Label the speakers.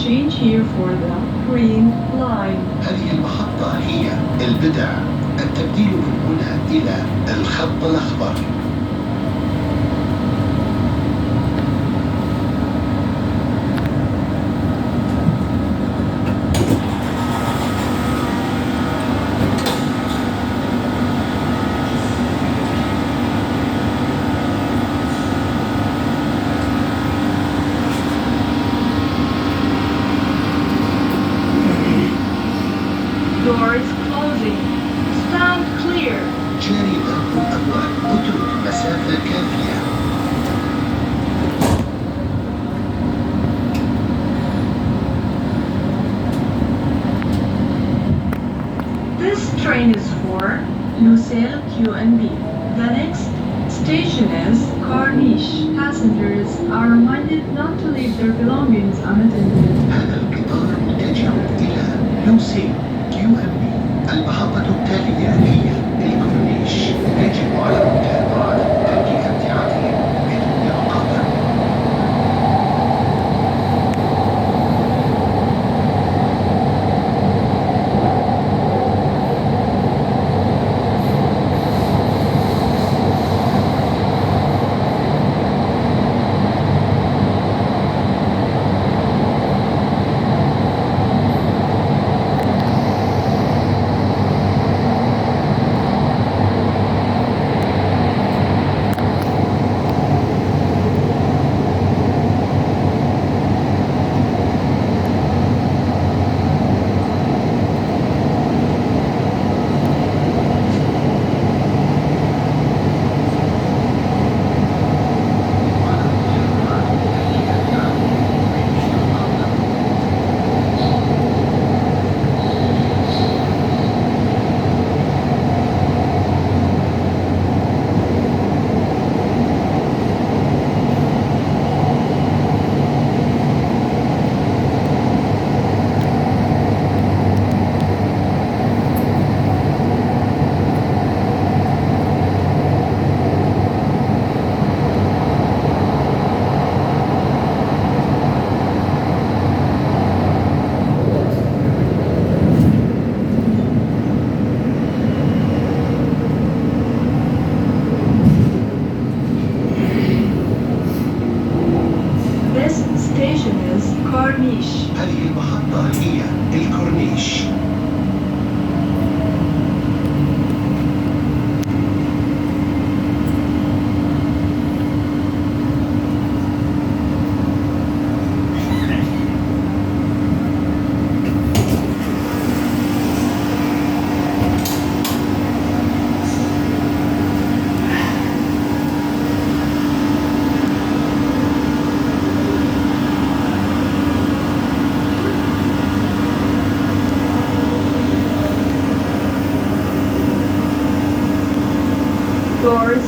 Speaker 1: change here for the green line.
Speaker 2: هذه المحطة هي البدع، التبديل من هنا إلى الخط الأخضر.
Speaker 1: Doors closing. Stand clear.
Speaker 2: جاري غلق الأبواب، اترك مسافة كافية.
Speaker 1: This train is for Lucelle QNB. The next station is Corniche. Passengers are reminded not to leave their belongings unattended.
Speaker 2: هذا القطار متجه إلى لوسيل QNB. المحطة التالية هي الكورنيش. يجب على المتابعة ترك أمتعتهم بدون رقابة.
Speaker 1: This station is Corniche.
Speaker 2: هذه المحطة هي الكورنيش.
Speaker 1: Doors